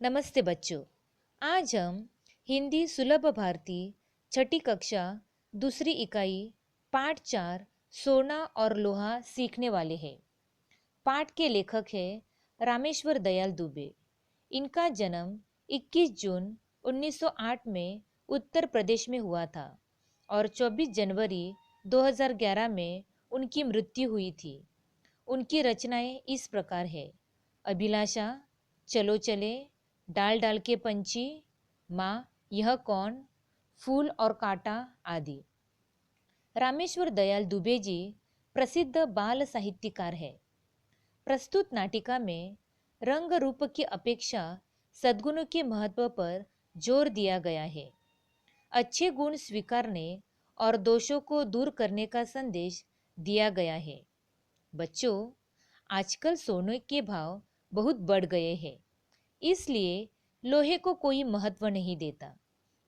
नमस्ते बच्चों। आज हम हिंदी सुलभ भारती छठी कक्षा दूसरी इकाई पाठ 4 सोना और लोहा सीखने वाले हैं। पाठ के लेखक हैं रामेश्वर दयाल दुबे। इनका जन्म 21 जून 1908 में उत्तर प्रदेश में हुआ था और 24 जनवरी 2011 में उनकी मृत्यु हुई थी। उनकी रचनाएं इस प्रकार है: अभिलाषा, चलो चले, डाल डाल के पंछी, माँ यह कौन, फूल और कांटा आदि। रामेश्वर दयाल दुबे जी प्रसिद्ध बाल साहित्यकार है। प्रस्तुत नाटिका में रंग रूप की अपेक्षा सद्गुणों के महत्व पर जोर दिया गया है। अच्छे गुण स्वीकारने और दोषों को दूर करने का संदेश दिया गया है। बच्चों, आजकल सोने के भाव बहुत बढ़ गए हैं, इसलिए लोहे को कोई महत्व नहीं देता,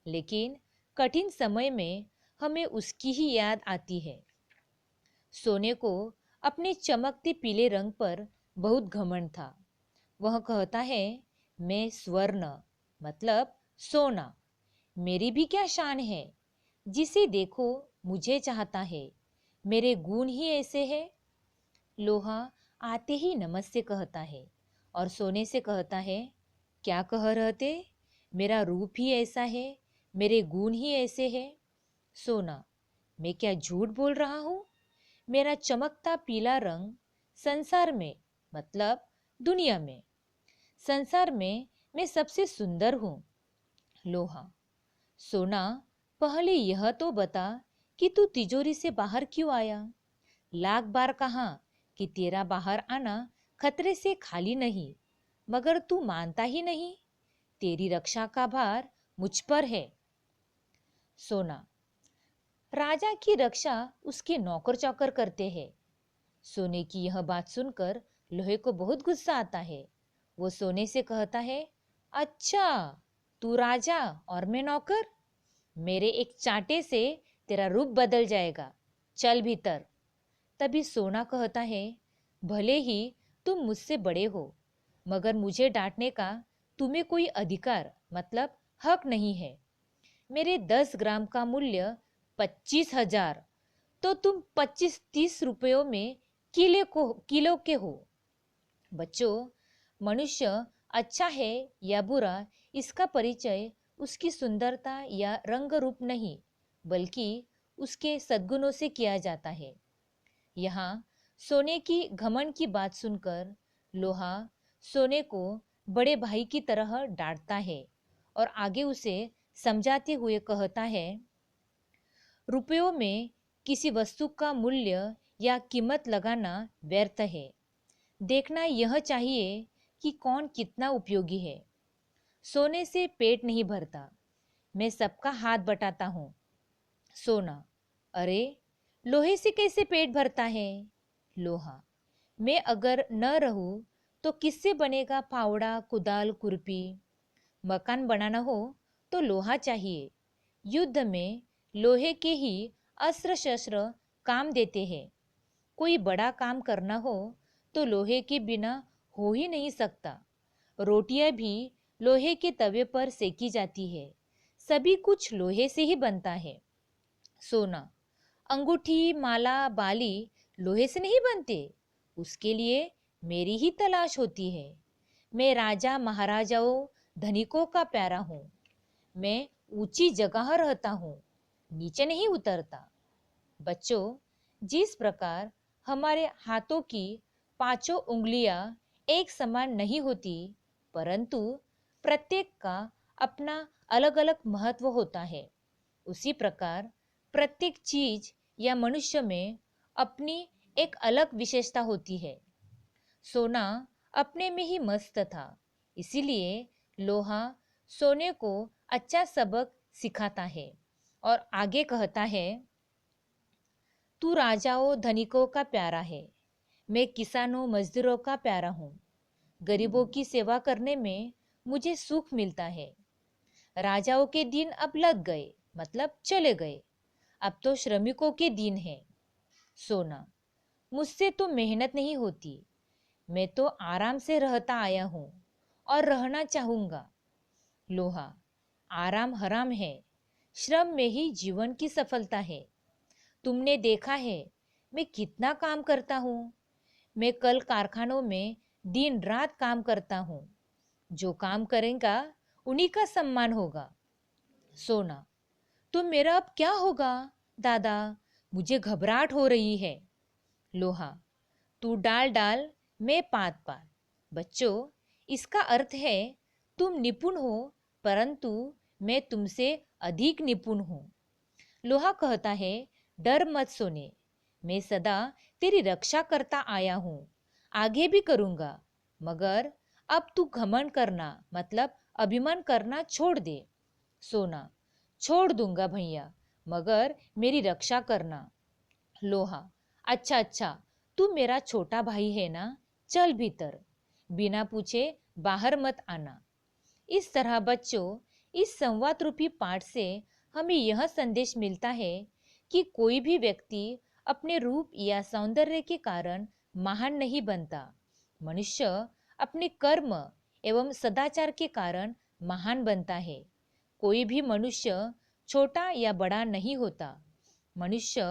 लेकिन कठिन समय में हमें उसकी ही याद आती है। सोने को अपने चमकते पीले रंग पर बहुत घमंड था। वह कहता है, मैं स्वर्ण मतलब सोना, मेरी भी क्या शान है, जिसे देखो मुझे चाहता है, मेरे गुण ही ऐसे हैं। लोहा आते ही नमस्ते कहता है और सोने से कहता है, क्या कह रहते, मेरा रूप ही ऐसा है, मेरे गुण ही ऐसे हैं। सोना, मैं क्या झूठ बोल रहा हूँ? मेरा चमकता पीला रंग संसार में मतलब दुनिया में, संसार में मैं सबसे सुंदर हूँ। लोहा, सोना, पहले यह तो बता कि तू तिजोरी से बाहर क्यों आया? लाख बार कहा कि तेरा बाहर आना खतरे से खाली नहीं, मगर तू मानता ही नहीं। तेरी रक्षा का भार मुझ पर है। सोना, राजा की रक्षा उसके नौकर चाकर करते हैं। सोने की यह बात सुनकर लोहे को बहुत गुस्सा आता है। वो सोने से कहता है, अच्छा, तू राजा और मैं नौकर? मेरे एक चांटे से तेरा रूप बदल जाएगा, चल भीतर। तभी सोना कहता है, भले ही तुम मुझसे बड़े हो, मगर मुझे डांटने का तुम्हें कोई अधिकार मतलब हक नहीं है। मेरे 10 ग्राम का मूल्य 25,000, तो तुम 25-30 रुपयों में किलो के हो। बच्चों, मनुष्य अच्छा है या बुरा, इसका परिचय उसकी सुंदरता या रंग रूप नहीं, बल्कि उसके सद्गुणों से किया जाता है। यहाँ सोने की घमंड की बात सुनकर लोहा सोने को बड़े भाई की तरह डांटता है और आगे उसे समझाते हुए कहता है, रुपयों में किसी वस्तु का मूल्य या कीमत लगाना व्यर्थ है। देखना यह चाहिए कि कौन कितना उपयोगी है। सोने से पेट नहीं भरता, मैं सबका हाथ बटाता हूँ। सोना, अरे, लोहे से कैसे पेट भरता है? लोहा, मैं अगर न रहूं तो किससे बनेगा फावड़ा, कुदाल, खुरपी? मकान बनाना हो तो लोहा चाहिए। युद्ध में लोहे के ही अस्त्र शस्त्र काम देते हैं। कोई बड़ा काम करना हो तो लोहे के बिना हो ही नहीं सकता। रोटियां भी लोहे के तवे पर सेकी जाती है। सभी कुछ लोहे से ही बनता है। सोना, अंगूठी, माला, बाली लोहे से नहीं बनते, उसके लिए मेरी ही तलाश होती है। मैं राजा महाराजाओं धनिकों का प्यारा हूँ। मैं ऊंची जगह रहता हूँ, नीचे नहीं उतरता। बच्चों, जिस प्रकार हमारे हाथों की पांचों उंगलियां एक समान नहीं होती, परंतु प्रत्येक का अपना अलग अलग महत्व होता है, उसी प्रकार प्रत्येक चीज या मनुष्य में अपनी एक अलग विशेषता होती है। सोना अपने में ही मस्त था, इसीलिए लोहा सोने को अच्छा सबक सिखाता है और आगे कहता है, तू राजाओं धनिकों का प्यारा है, मैं किसानों मजदूरों का प्यारा हूँ। गरीबों की सेवा करने में मुझे सुख मिलता है। राजाओं के दिन अब लग गए मतलब चले गए, अब तो श्रमिकों के दिन है। सोना, मुझसे तो मेहनत नहीं होती, मैं तो आराम से रहता आया हूँ और रहना चाहूंगा। लोहा, आराम हराम है, श्रम में ही जीवन की सफलता है। तुमने देखा है मैं कितना काम करता हूँ। मैं कल कारखानों में दिन रात काम करता हूँ। जो काम करेगा उन्हीं का सम्मान होगा। सोना, तो मेरा अब क्या होगा दादा? मुझे घबराहट हो रही है। लोहा, तू डाल डाल, मैं पात पात। बच्चों, इसका अर्थ है तुम निपुण हो, परंतु मैं तुमसे अधिक निपुण हूँ। लोहा कहता है, डर मत सोने, मैं सदा तेरी रक्षा करता आया हूँ, आगे भी करूँगा। मगर अब तू घमंड करना मतलब अभिमान करना छोड़ दे। सोना, छोड़ दूंगा भैया, मगर मेरी रक्षा करना। लोहा, अच्छा अच्छा, तू मेरा छोटा भाई है ना, चल भीतर, बिना पूछे बाहर मत आना। इस तरह बच्चों, इस संवाद रूपी पाठ से हमें यह संदेश मिलता है कि कोई भी व्यक्ति अपने रूप या सौंदर्य के कारण महान नहीं बनता। मनुष्य अपने कर्म एवं सदाचार के कारण महान बनता है। कोई भी मनुष्य छोटा या बड़ा नहीं होता। मनुष्य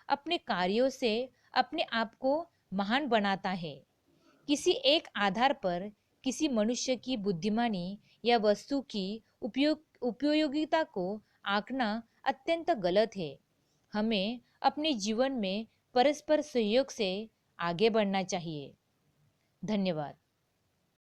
अपने कार्यों से अपने आप को महान बनाता है। किसी एक आधार पर किसी मनुष्य की बुद्धिमानी या वस्तु की उपयोगिता को आंकना अत्यंत गलत है। हमें अपने जीवन में परस्पर सहयोग से आगे बढ़ना चाहिए। धन्यवाद।